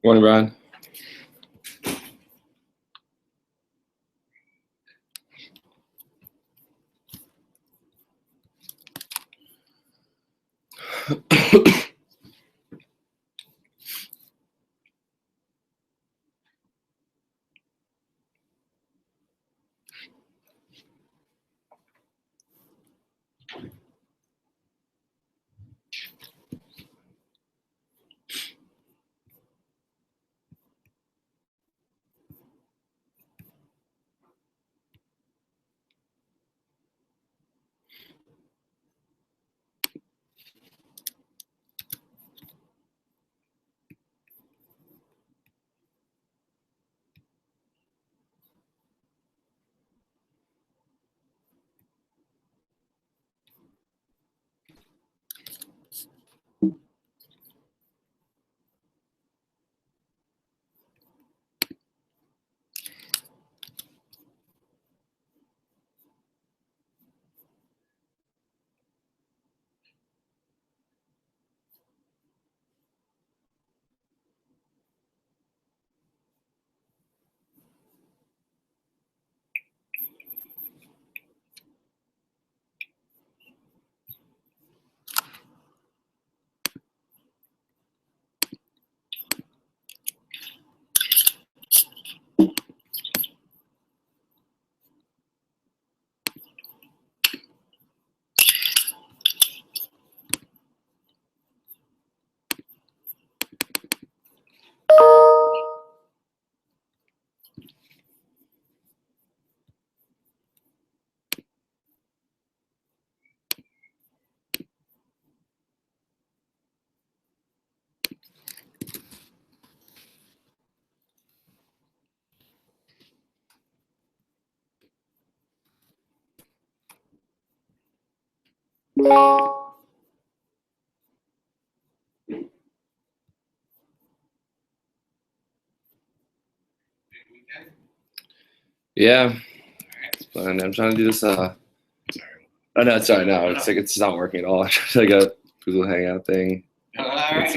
Morning, Brian. Yeah, I'm trying to do this. Oh no, sorry, no, it's like it's not working at all. I'm trying to like a Google Hangout thing. It's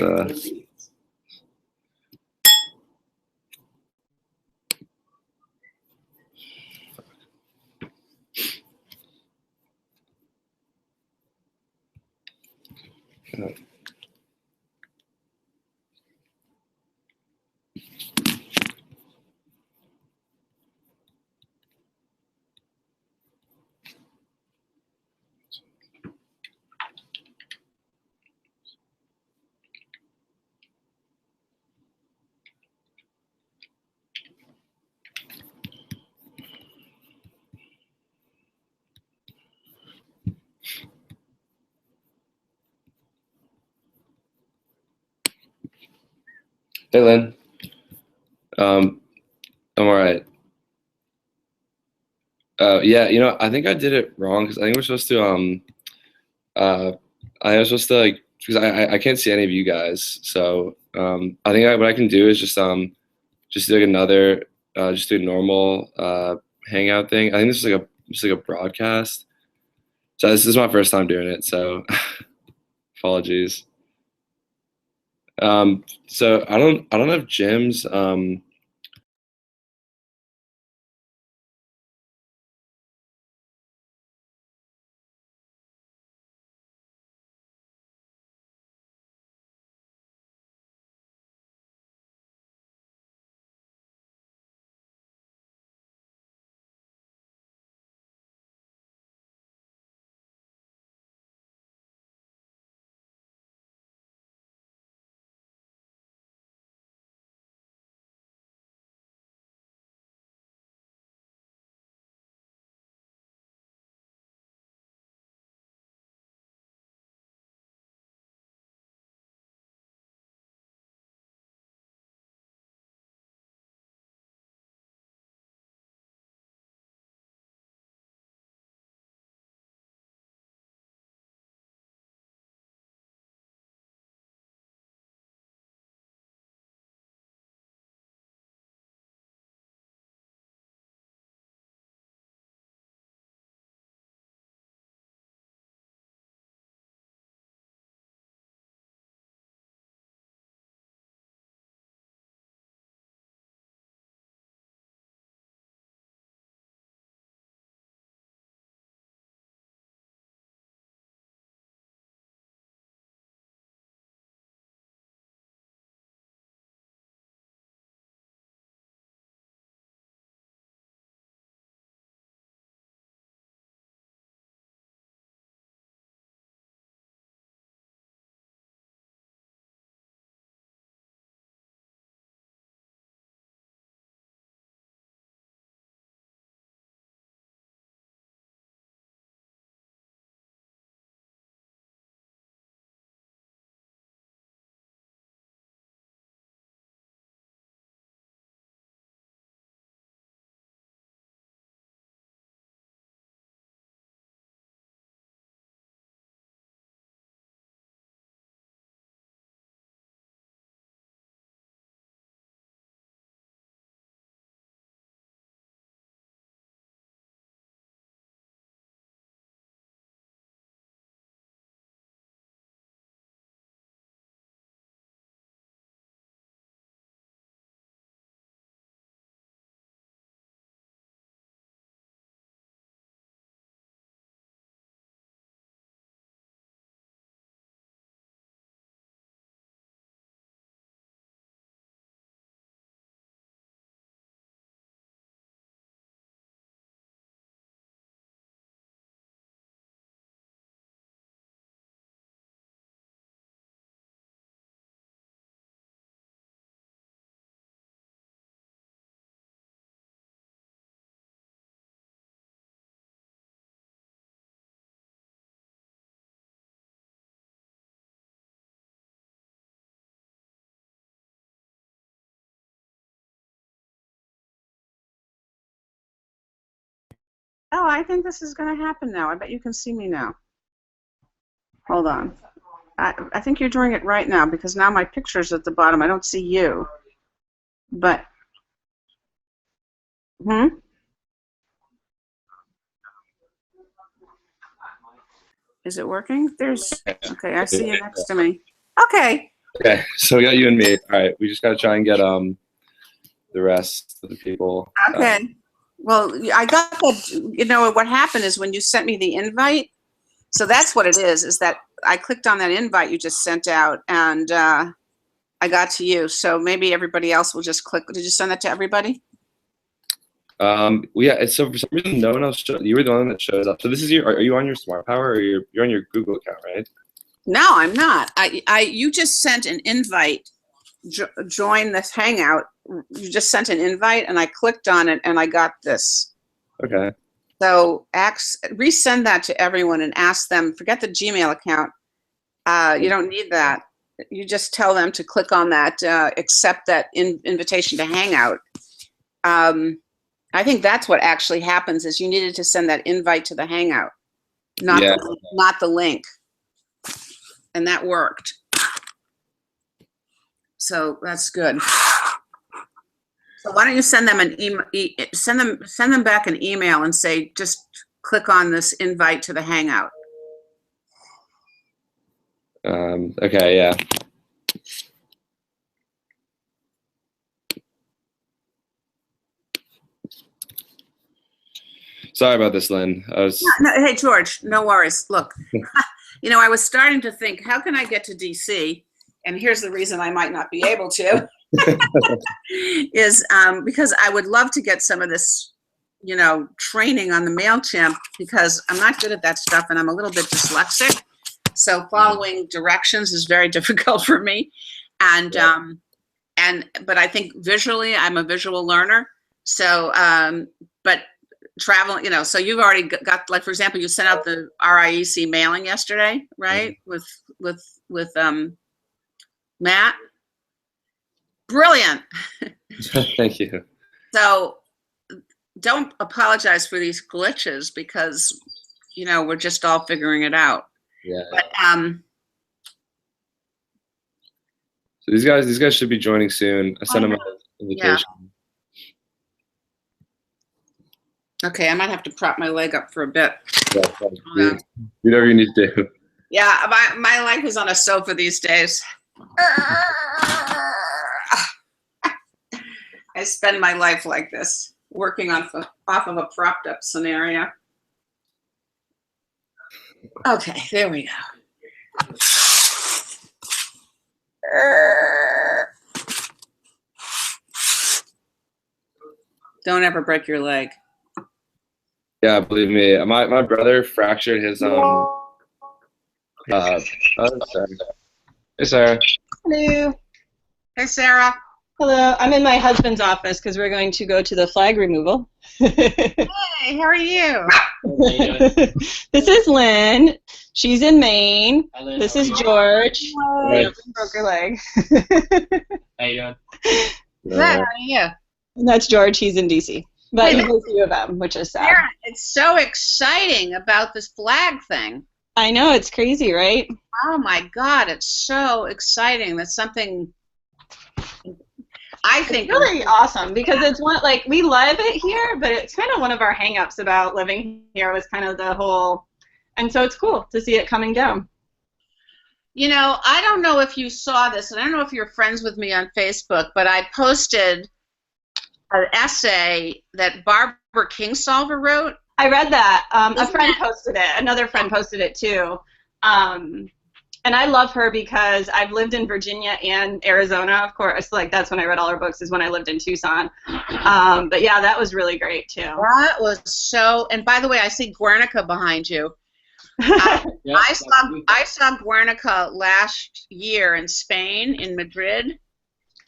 Hey, Lynn. I'm all right. Yeah, you know, I think I did it wrong because I think we're supposed to uh I was supposed to like because I can't see any of you guys. So I think what I can do is just do like another just do a normal hangout thing. I think this is like a broadcast. So this is my first time doing it, so apologies. So I don't have gyms. Oh, I think this is going to happen now. I bet you can see me now. Hold on. I think you're doing it right now because now my picture's at the bottom. I don't see you. But, hmm? Is it working? Okay, I see you next to me. Okay. Okay, so we got you and me. All right, we just gotta try and get the rest of the people. Okay. Well, I got that. You know, what happened is when you sent me the invite, so that's what it is that I clicked on that invite you just sent out and I got to you. So maybe everybody else will just click. Did you send that to everybody? Well, yeah. So for some reason, no one else showed. You were the one that shows up. So this is your. Are you on your Smart Power or you're on your Google account, right? No, I'm not. You just sent an invite. Join this hangout. You just sent an invite, and I clicked on it, and I got this. Okay. So resend that to everyone and ask them. Forget the Gmail account. You don't need that. You just tell them to click on that, accept that invitation to hangout, I think that's what actually happens is you needed to send that invite to the Hangout, not Yeah. not the link, and that worked. So that's good. So why don't you send them an email? Send them back an email and say just click on this invite to the Hangout. Okay, yeah. Sorry about this, Lynn. Hey, George, no worries. Look, I was starting to think, how can I get to DC? And here's the reason I might not be able to, is because I would love to get some of this, training on the MailChimp, because I'm not good at that stuff and I'm a little bit dyslexic. So following directions is very difficult for me. And, but I think visually, I'm a visual learner. So, but travel, so you've already got, like, for example, you sent out the RIEC mailing yesterday, right? With Matt. Brilliant. Thank you. So don't apologize for these glitches because, we're just all figuring it out. Yeah. But, so these guys should be joining soon. I sent them an invitation. Okay, I might have to prop my leg up for a bit. Yeah, whatever you need to do. Yeah, my life is on a sofa these days. I spend my life like this, working off of a propped up scenario. Okay, there we go. Don't ever break your leg. Yeah, believe me. My brother fractured his oh, sorry. Hey, Sarah. Hello. Hey, Sarah. Hello. I'm in my husband's office because we're going to go to the flag removal. Hey, how are you? This is Lynn. She's in Maine. Hi, Lynn. This is George. Hey. Lynn broke her leg. How you doing? Good, how are you? And that's George. He's in DC. But he goes to U of M, which is sad. Sarah, it's so exciting about this flag thing. I know. It's crazy, right? Oh, my God. It's so exciting. That's something I think It's really awesome because it's one, like, we love it here, but it's kind of one of our hang-ups about living here was kind of the whole, and so it's cool to see it coming down. I don't know if you saw this, and I don't know if you're friends with me on Facebook, but I posted an essay that Barbara Kingsolver wrote. I read that. A friend posted it. Another friend posted it too. And I love her because I've lived in Virginia and Arizona, of course. Like, that's when I read all her books, is when I lived in Tucson. But yeah, that was really great too. That was so. And by the way, I see Guernica behind you. Yep. I saw Guernica last year in Spain, in Madrid.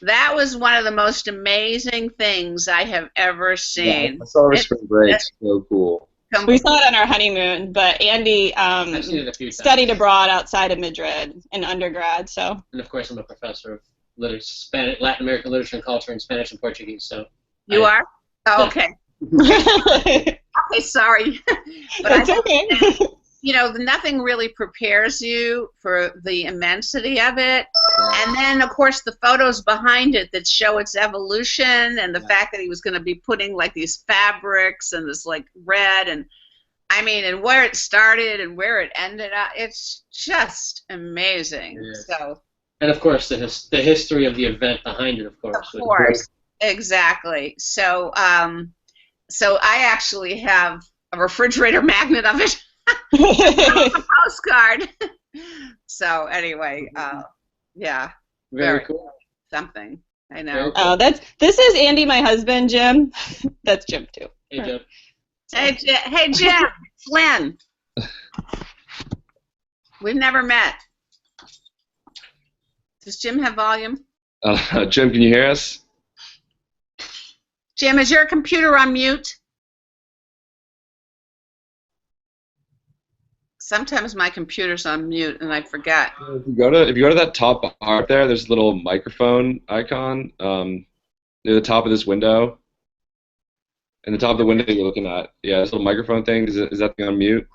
That was one of the most amazing things I have ever seen. Yeah, I saw her spring break. It's so cool. We saw it on our honeymoon, but Andy I've seen it a few times. studied abroad outside of Madrid in undergrad, so. And of course, I'm a professor of Latin American literature and culture in Spanish and Portuguese. So. You are? Oh, Yeah. okay. Okay, sorry. But It's okay. Nothing really prepares you for the immensity of it. And then, of course, the photos behind it that show its evolution and the fact that he was going to be putting, like, these fabrics and this, like, red and where it started and where it ended up. It's just amazing. Yeah. So. And of course, the history of the event behind it, of course. Of course, exactly. So, so I actually have a refrigerator magnet of it. A postcard. So anyway, yeah. Very cool. Something. I know. Oh, this is Andy, my husband, Jim. That's Jim too. Hey, Joe. Hey, Jim. Flynn. We've never met. Does Jim have volume? Jim, can you hear us? Jim, is your computer on mute? Sometimes my computer's on mute and I forget. If you go to that top bar up there, there's a little microphone icon near the top of this window. In the top of the window you're looking at. Yeah, this little microphone thing. Is that thing on mute?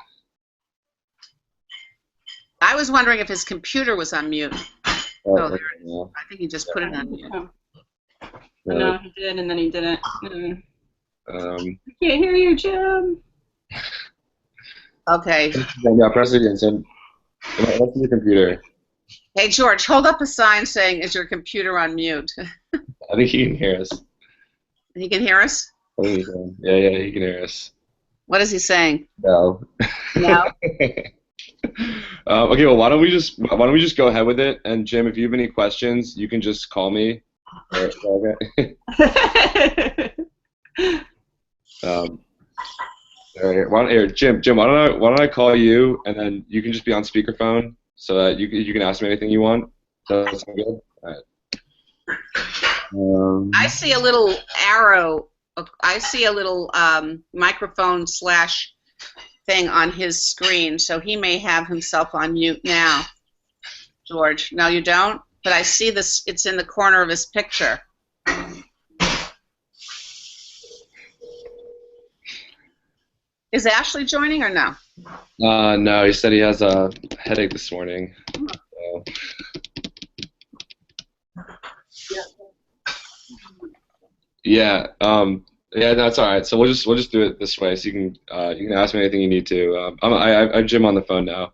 I was wondering if his computer was on mute. Oh, there okay, it is. yeah. I think he just put it on mute. Oh. Yeah. No, he did, and then he didn't. Mm. Um, I can't hear you, Jim. Okay. yeah, press it again. So, that's the computer. Hey, George, hold up a sign saying, "Is your computer on mute?" I think he can hear us. He can hear us? I think he can. Yeah, he can hear us. What is he saying? No. No? Okay, well, why don't we just go ahead with it? And Jim, if you have any questions, you can just call me. Okay. All right. Jim, why don't I call you, and then you can just be on speakerphone, so that you can ask me anything you want. Does that sound good? All right. I see a little arrow. I see a little microphone / thing on his screen, so he may have himself on mute now. George, no, you don't? But I see this. It's in the corner of his picture. Is Ashley joining or no? No, he said he has a headache this morning. So. Yeah. Yeah, that's all right. So we'll just do it this way. So you can ask me anything you need to. I have Jim on the phone now.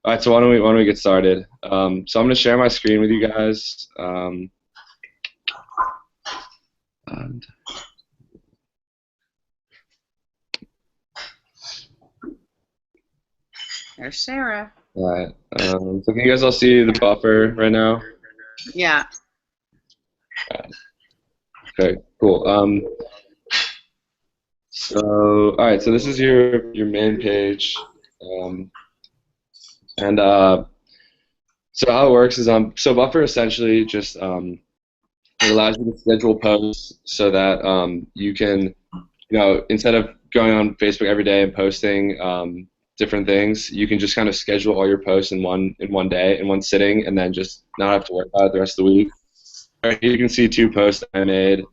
All right. So why don't we get started? So I'm gonna share my screen with you guys. And There's Sarah. all right. So can you guys all see the buffer right now? Yeah. Okay. Cool. So all right. So this is your main page. So how it works is so Buffer essentially just it allows you to schedule posts so that you can, instead of going on Facebook every day and posting different things, you can just kind of schedule all your posts in one day, in one sitting, and then just not have to worry about it the rest of the week. Right here you can see 2 posts I made.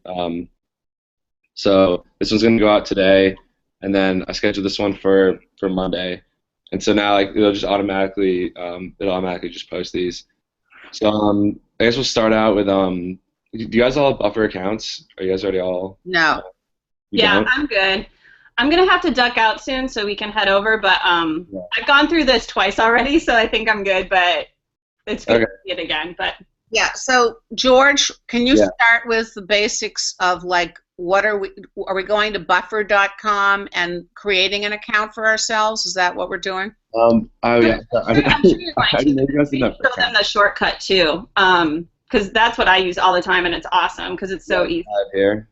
So this one's gonna go out today, and then I scheduled this one for Monday. And so now, it'll automatically just post these. So I guess we'll start out with do you guys all have Buffer accounts? Are you guys already all? No. Yeah, don't? I'm good. I'm gonna have to duck out soon so we can head over, but Yeah. I've gone through this twice already, so I think I'm good. But it's good Okay. to see it again. But Yeah. So George, can you Yeah. start with the basics of what are we going to buffer.com and creating an account for ourselves? Is that what we're doing? Oh yeah. I'm sure you're going I to. didn't know you guys did that. Show them the shortcut too, because that's what I use all the time, and it's awesome because it's so easy. Here.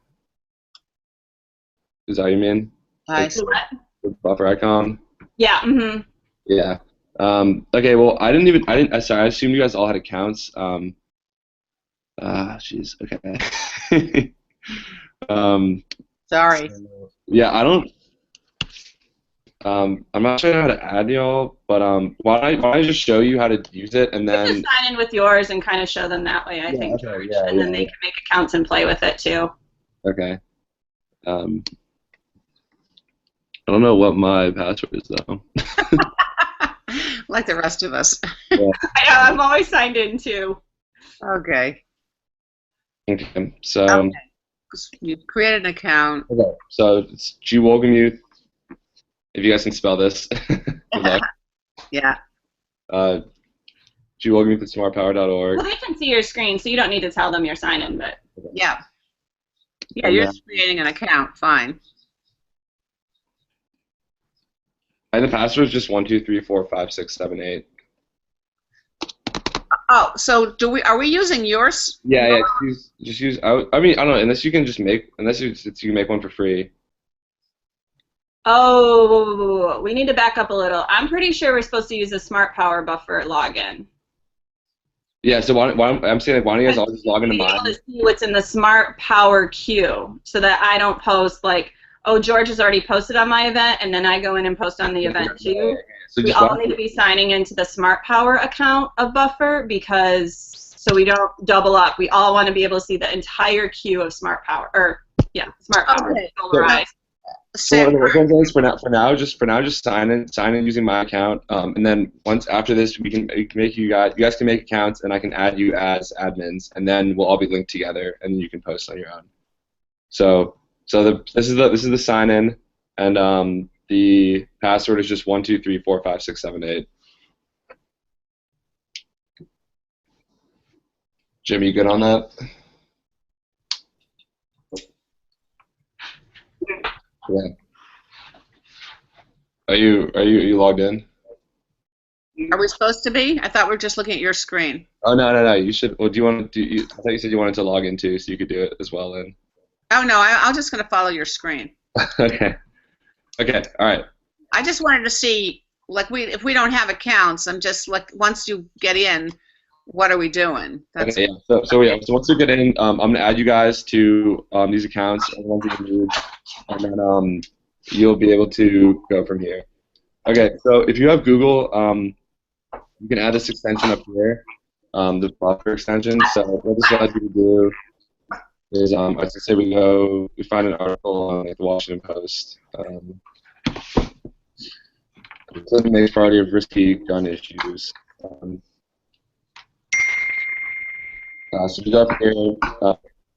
Is that what you mean? I So what? The Buffer icon. Yeah. Mm-hmm. Yeah. Okay. Well, I assumed you guys all had accounts. Jeez. Okay. Sorry. Yeah, I don't. I'm not sure how to add y'all, but why don't I just show you how to use it, and then Just sign in with yours and kind of show them that way, I think, okay, George. yeah, and then yeah. they can make accounts and play with it too. Okay. I don't know what my password is though. Like the rest of us. I know, I'm always signed in too. Okay. Okay. So Okay. You created an account. okay. So it's G Wolgamuth. If you guys can spell this, good luck. Yeah. G Wolgamuth at smartpower.org. Well, they can see your screen, so you don't need to tell them you're signed in, but Yeah. Yeah, And you're then- just creating an account. Fine. And the password is just 1234567 Oh, so are we using yours? Yeah. Just use. I mean, I don't know. Unless you can make one for free. oh, we need to back up a little. I'm pretty sure we're supposed to use a Smart Power Buffer login. Yeah. So I'm saying why don't you guys all just log into Be able mine? to see what's in the Smart Power queue, so that I don't post oh, George has already posted on my event, and then I go in and post on the event too. So We just all need to be signing into the Smart Power account of Buffer so we don't double up. We all want to be able to see the entire queue of Smart Power, Smart Power. Okay. Polarized. So what I'm saying is for now, just sign in using my account, and then once after this, we can make you guys can make accounts, and I can add you as admins, and then we'll all be linked together, and you can post on your own. This is the sign in, and the password is just 1234567 Jim, you good on that? Yeah. Are you logged in? Are we supposed to be? I thought we were just looking at your screen. Oh no. You should. Well, do you want to do? I thought you said you wanted to log in too, so you could do it as well. Then. Oh no, I'm just going to follow your screen. Okay. Okay. All right. I just wanted to see, like, if we don't have accounts, I'm just like, once you get in, what are we doing? That's Okay. Yeah. So once you get in, I'm gonna add you guys to these accounts, and ones that you need, and then you'll be able to go from here. Okay. So if you have Google, you can add this extension up here, the Buffer extension. So what this allows you to do is, as I say, we find an article on like, the Washington Post. Clinton makes priority of risky gun issues. So if you go up here,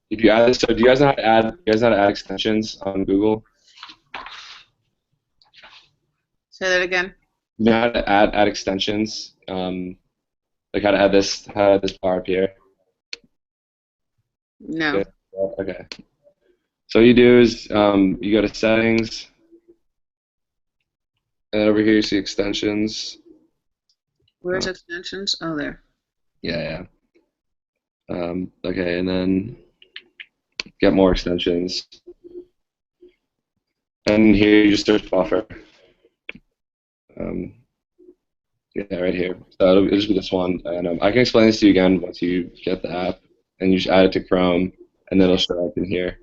if you add this, so do you guys know how to add extensions on Google? Say that again. You know how to add extensions, like how to add this bar up here. No. Okay. So what you do is you go to settings, and over here you see extensions. Where's extensions? Oh, there. Yeah. Okay, and then get more extensions. And here you just search Buffer. Yeah, right here. So it'll just be this one, and I can explain this to you again once you get the app, and you just add it to Chrome, and then it'll show up in here.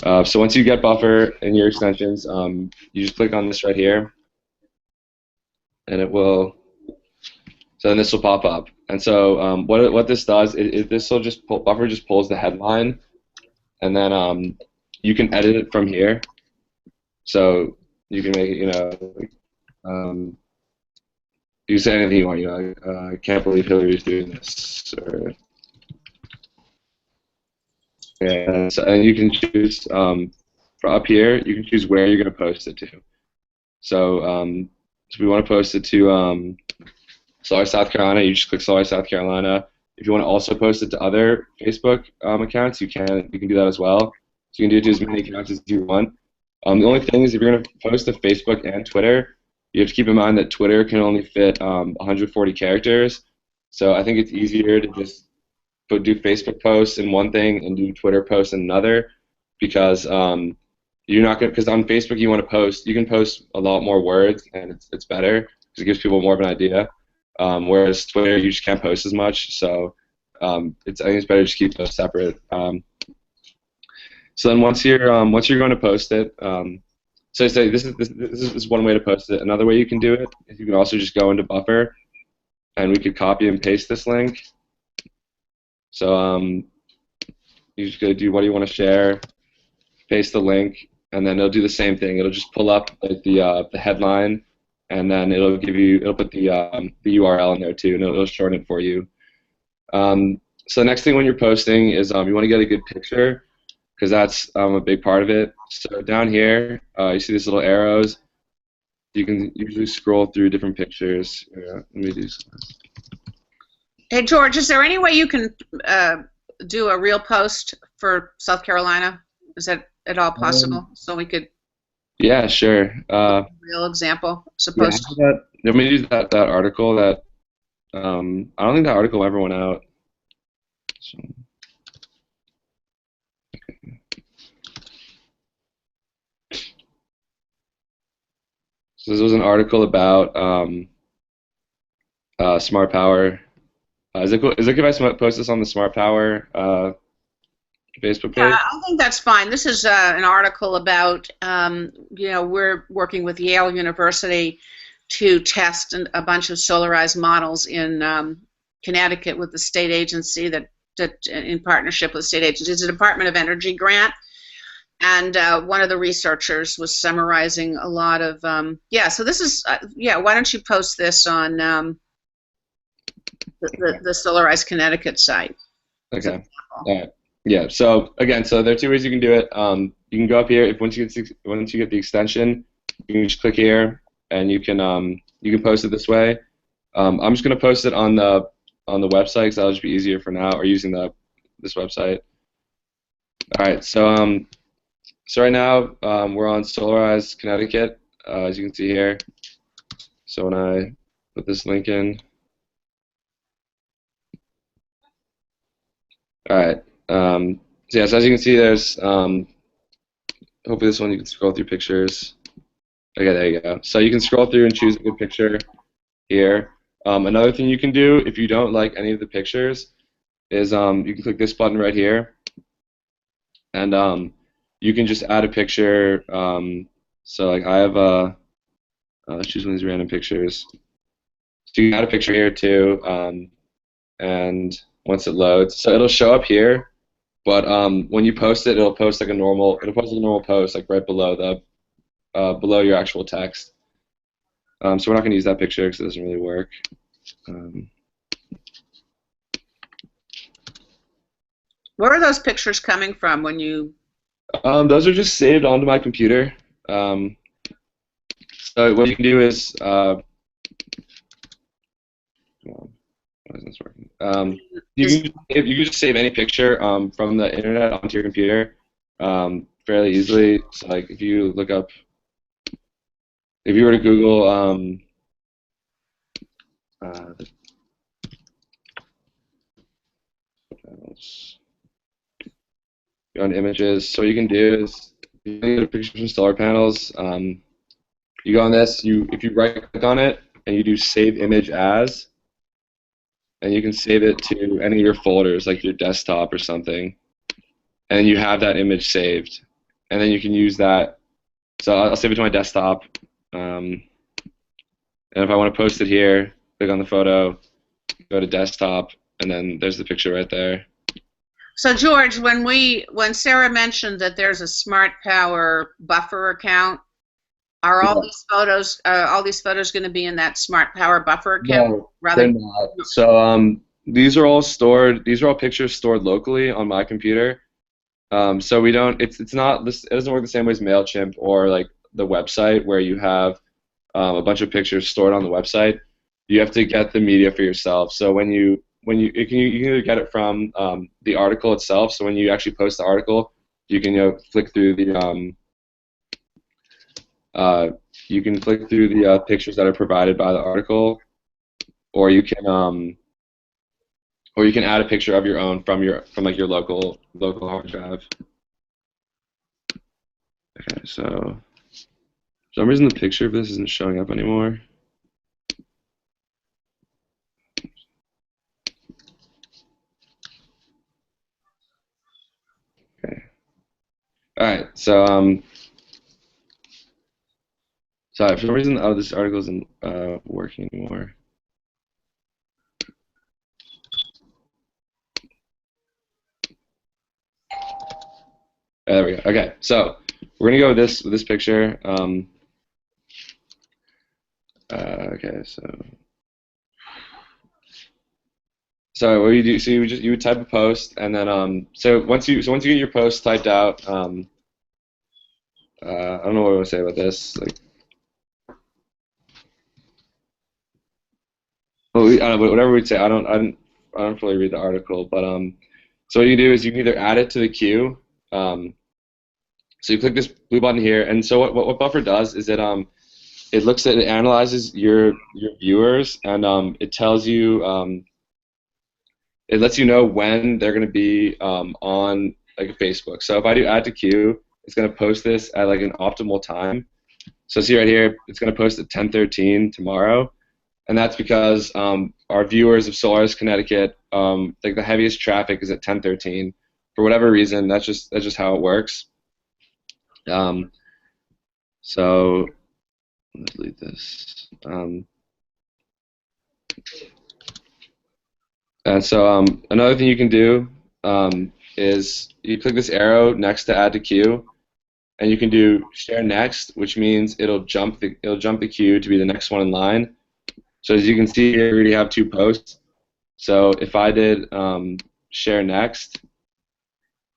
So once you get Buffer in your extensions, you just click on this right here, and it will. So then this will pop up, and so what this does is this will just Buffer just pulls the headline, and then you can edit it from here. So you can make it, you can say anything you want. I can't believe Hillary's doing this, or yeah. And you can choose for up here. You can choose where you're going to post it to. So we want to post it to Solaire, South Carolina. You just click Solaire, South Carolina. If you want to also post it to other Facebook accounts, you can do that as well. So you can do it to as many accounts as you want. The only thing is if you're going to post to Facebook and Twitter, you have to keep in mind that Twitter can only fit 140 characters. So I think it's easier to just do Facebook posts in one thing and do Twitter posts in another, because you're not going, because on Facebook you want to post, you can post a lot more words, and it's better because it gives people more of an idea. Whereas Twitter, you just can't post as much. So I think it's better to just keep those separate. So then once you're going to post it, so say this is one way to post it. Another way you can do it is you can also just go into Buffer, and we could copy and paste this link. So you just go do what do you want to share, paste the link, and then it'll do the same thing. It'll just pull up like the headline, and then it'll put the URL in there too, and it'll shorten it for you. So the next thing when you're posting is you want to get a good picture, because that's a big part of it. So down here, you see these little arrows. You can usually scroll through different pictures. Let me do some. Hey, George, is there any way you can do a real post for South Carolina? Is that at all possible? So we could. Yeah, sure. Real example, supposed to. Yeah, let me use that article that. I don't think that article ever went out. So. So this was an article about Smart Power. Is it cool if I post this on the Smart Power Facebook page? Yeah, I think that's fine. This is an article about, we're working with Yale University to test a bunch of solarized models in Connecticut with the state agency that in partnership with the state agency. It's a Department of Energy grant. And one of the researchers was summarizing a lot of, yeah, so this is, yeah, why don't you post this on the Solarize Connecticut site? Okay. All right. Yeah. So again, so there are two ways you can do it. You can go up here. If once you get the extension, you can just click here, and you can post it this way. I'm just gonna post it on the website because that'll just be easier for now, or using this website. All right. So right now we're on Solarize Connecticut, as you can see here. So when I put this link in. All right. So yes, as you can see, there's hopefully this one you can scroll through pictures. Okay, there you go. So you can scroll through and choose a good picture here. Another thing you can do if you don't like any of the pictures is you can click this button right here, and you can just add a picture. So like I have let's choose one of these random pictures. So you can add a picture here too, and once it loads, so it'll show up here, but when you post it, it'll post like a normal post, like right below below your actual text. So we're not going to use that picture because it doesn't really work. Where are those pictures coming from when you? Those are just saved onto my computer. So what you can do is, why isn't this working? You can just save any picture from the internet onto your computer fairly easily. So like if you look up, if you were to Google go on images, so what you can do is you can get pictures from solar panels. You go on this, if you right click on it and you do save image as, and you can save it to any of your folders, like your desktop or something, and you have that image saved, and then you can use that. So I'll save it to my desktop, and if I want to post it here, click on the photo, go to desktop, and then there's the picture right there. So George, when Sarah mentioned that there's a Smart Power buffer account, are all these photos going to be in that Smart Power buffer account? No, they're not. So these are all pictures stored locally on my computer. So we don't. It's not. It doesn't work the same way as Mailchimp or like the website where you have a bunch of pictures stored on the website. You have to get the media for yourself. So you can either get it from the article itself. So when you actually post the article, you can flick through the pictures that are provided by the article, or you can add a picture of your own from like your local hard drive. Okay, so for some reason the picture of this isn't showing up anymore. Okay. All right. So sorry, for some reason this article isn't working anymore. There we go. Okay, so we're gonna go with this picture. Okay, so what you do? So you would type a post, and then so once you get your post typed out, I don't know what I want to say about this. Like, well, I don't know, whatever we'd say. I don't fully read the article, but so what you do is you can either add it to the queue. So you click this blue button here, and so what Buffer does is it analyzes your viewers, and it tells you it lets you know when they're going to be on like Facebook. So if I do add to queue, it's going to post this at like an optimal time. So see right here, it's going to post at 10:13 tomorrow, and that's because our viewers of Solarize Connecticut, like the heaviest traffic is at 10:13. For whatever reason, that's just how it works. So let's delete this. And so another thing you can do is you click this arrow next to add to queue, and you can do share next, which means it'll jump the queue to be the next one in line. So as you can see here, we already have 2 posts. So if I did share next,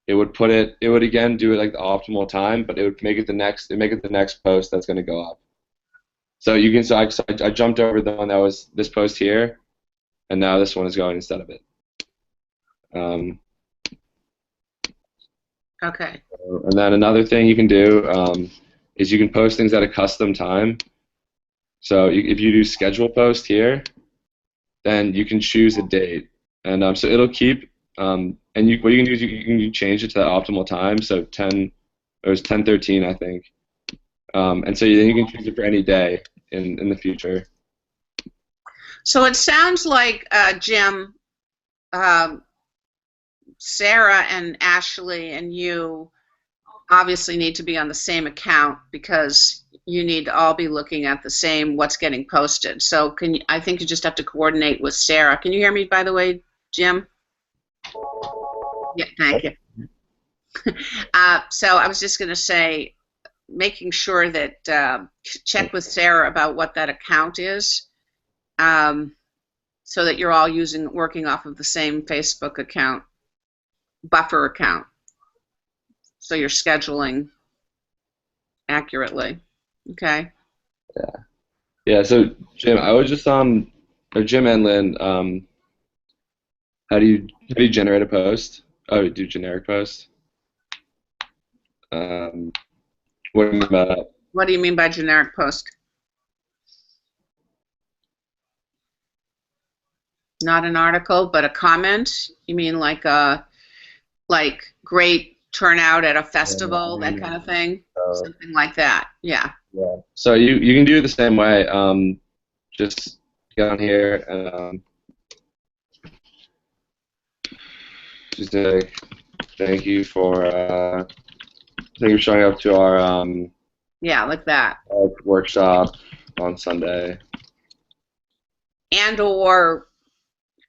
it would again do it like the optimal time, but it would make it the next post that's going to go up. So you can I jumped over the one that was this post here, and now this one is going instead of it. Okay. And then another thing you can do is you can post things at a custom time. So if you do schedule post here, then you can choose a date, and so it'll keep. And what you can do is you can change it to the optimal time. So it was 10:13, I think. And so then you can choose it for any day in the future. So it sounds like, Jim, Sarah and Ashley and you obviously need to be on the same account because you need to all be looking at the same what's getting posted. So I think you just have to coordinate with Sarah. Can you hear me, by the way, Jim? Yeah, thank you. So I was just going to say, making sure that check with Sarah about what that account is, so that you're all working off of the same Facebook account, buffer account, so you're scheduling accurately. Okay. Yeah. So Jim, I would just or Jim and Lynn, how do you generate a post? Oh, you do generic post. What do you mean by that? What do you mean by generic post? Not an article, but a comment? You mean like great turnout at a festival, that kind of thing? Something like that, yeah. Yeah. So you can do it the same way. Just get on here and just say thank you for showing up to our yeah, like that. Workshop on Sunday. And or,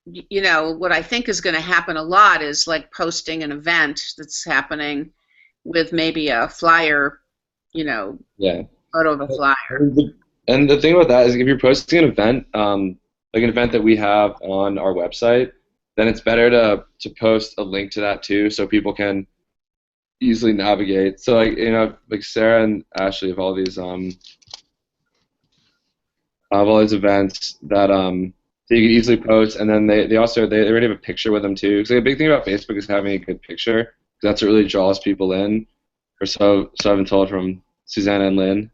you know, what I think is going to happen a lot is like posting an event that's happening with maybe a flyer, you know, yeah, photo of a flyer. And the thing about that is if you're posting an event, like an event that we have on our website, then it's better to post a link to that too, so people can easily navigate. So like, you know, like Sarah and Ashley have all these events that so you can easily post, and then they already have a picture with them too. Because like, a big thing about Facebook is having a good picture, because that's what really draws people in. Or so I've been told from Susanna and Lynn.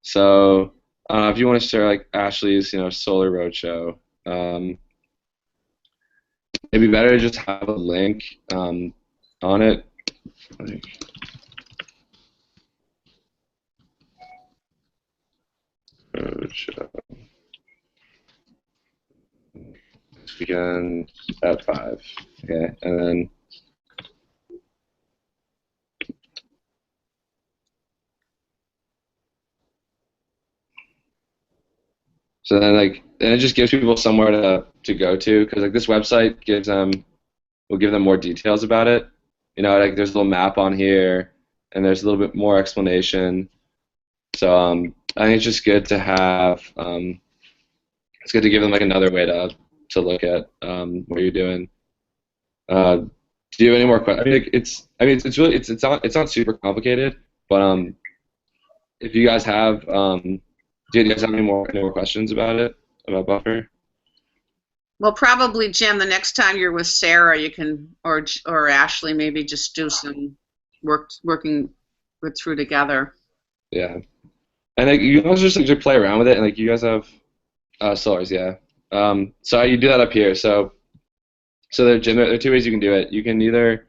So if you want to share like Ashley's, you know, Solar Roadshow, it'd be better to just have a link on it. Roadshow. This weekend at 5. Okay, and then so then like, and it just gives people somewhere to go to, because like this website will give them more details about it. You know, like there's a little map on here, and there's a little bit more explanation. So I think it's just good to have. It's good to give them like another way to look at what you're doing. Do you have any more questions? It's not super complicated, but if you guys have do you guys have any more questions about it, about Buffer? Well, probably, Jim, the next time you're with Sarah, you can, or Ashley, maybe just do some working through together. Yeah, and like, you can also just play around with it, and like you guys have Solars, yeah. So you do that up here. So there are 2 ways you can do it. You can either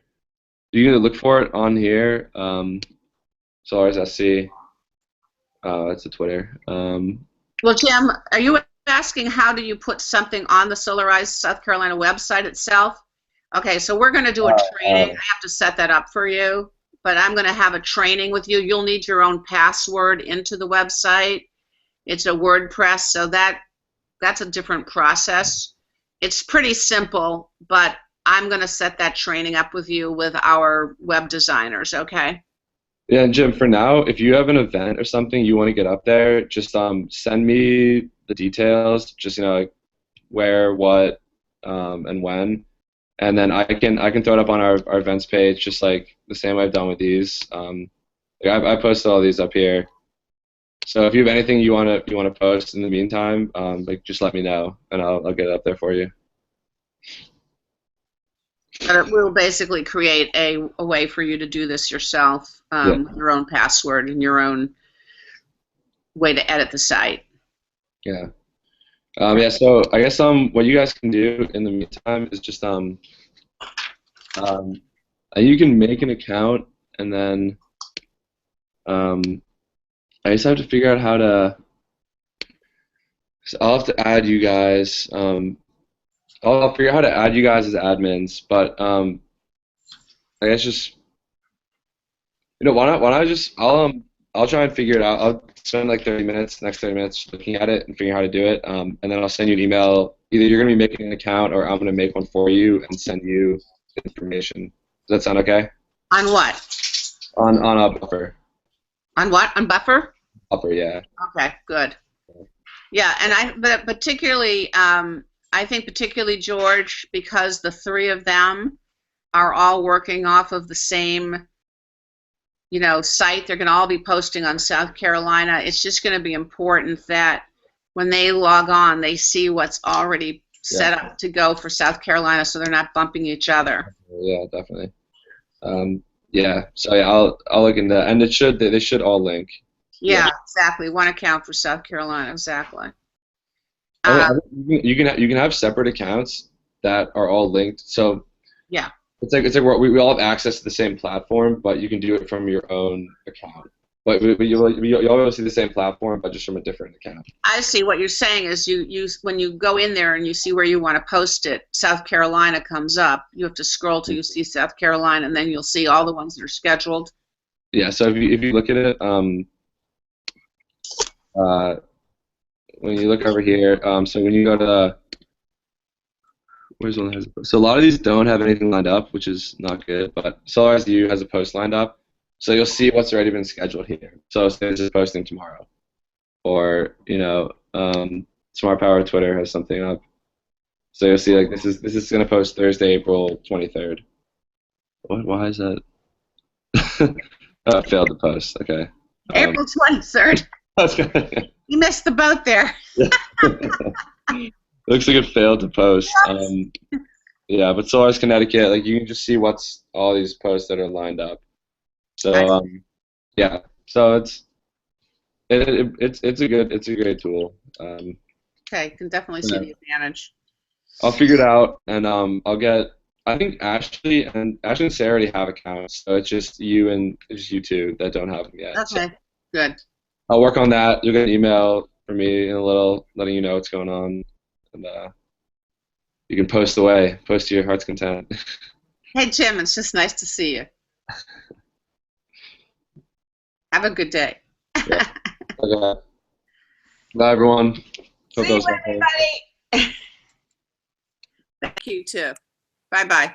look for it on here, Solars SC. That's the Twitter. Well, Jim, are you asking how do you put something on the Solarize South Carolina website itself? Okay, so we're going to do a training. I have to set that up for you, but I'm going to have a training with you. You'll need your own password into the website. It's a WordPress, so that's a different process. It's pretty simple, but I'm going to set that training up with you with our web designers, okay? Yeah, and Jim, for now, if you have an event or something you want to get up there, just send me the details, just like where, what, and when, and then I can throw it up on our events page, just like the same way I've done with these. Like I posted all these up here. So if you have anything you wanna post in the meantime, like just let me know and I'll get it up there for you. But it will basically create a way for you to do this yourself, Yeah. your own password and your own way to edit the site. Yeah. Yeah. So I guess what you guys can do in the meantime is just you can make an account and then I just have to figure out how to. So I'll have to add you guys. I'll figure out how to add you guys as admins, but I guess just why not just I'll try and figure it out. I'll spend like 30 minutes, next 30 minutes looking at it and figuring out how to do it, and then I'll send you an email. Either you're gonna be making an account or I'm gonna make one for you and send you information. Does that sound okay? On what? On a Buffer. On what? On Buffer? Buffer, yeah. Okay, good. Yeah, and but particularly, I think particularly George, because the three of them are all working off of the same, site. They're going to all be posting on South Carolina. It's just going to be important that when they log on, they see what's already set up to go for South Carolina, so they're not bumping each other. Yeah, definitely. Yeah. So yeah, I'll look into that, and they should all link. Yeah, exactly. One account for South Carolina, exactly. You can have separate accounts that are all linked. So yeah, it's like we all have access to the same platform, but you can do it from your own account. But you'll always see the same platform, but just from a different account. I see. What you're saying is you when you go in there and you see where you want to post it, South Carolina comes up. You have to scroll till you see South Carolina, and then you'll see all the ones that are scheduled. Yeah. So if you look at it, when you look over here, so when you go to where's one that has a post? So a lot of these don't have anything lined up, which is not good. But SolarSU has a post lined up. So you'll see what's already been scheduled here. So say this is posting tomorrow, or Smart Power Twitter has something up. So you'll see like this is gonna post Thursday, April 23rd. What? Why is that? Oh, it failed to post. Okay. April 23rd. You missed the boat there. Looks like it failed to post. Yeah, but Solaris Connecticut, like you can just see what's all these posts that are lined up. So yeah, so it's a great tool. Okay, can definitely see the advantage. I'll figure it out, and I think Ashley and Sarah already have accounts, so it's just you two that don't have them yet. Okay, so good. I'll work on that. You'll get an email from me in a little, letting you know what's going on, and you can post away, post to your heart's content. Hey Jim, it's just nice to see you. Have a good day. Yeah. Okay. Bye, everyone. Hope See you, everybody. Thank you, too. Bye-bye.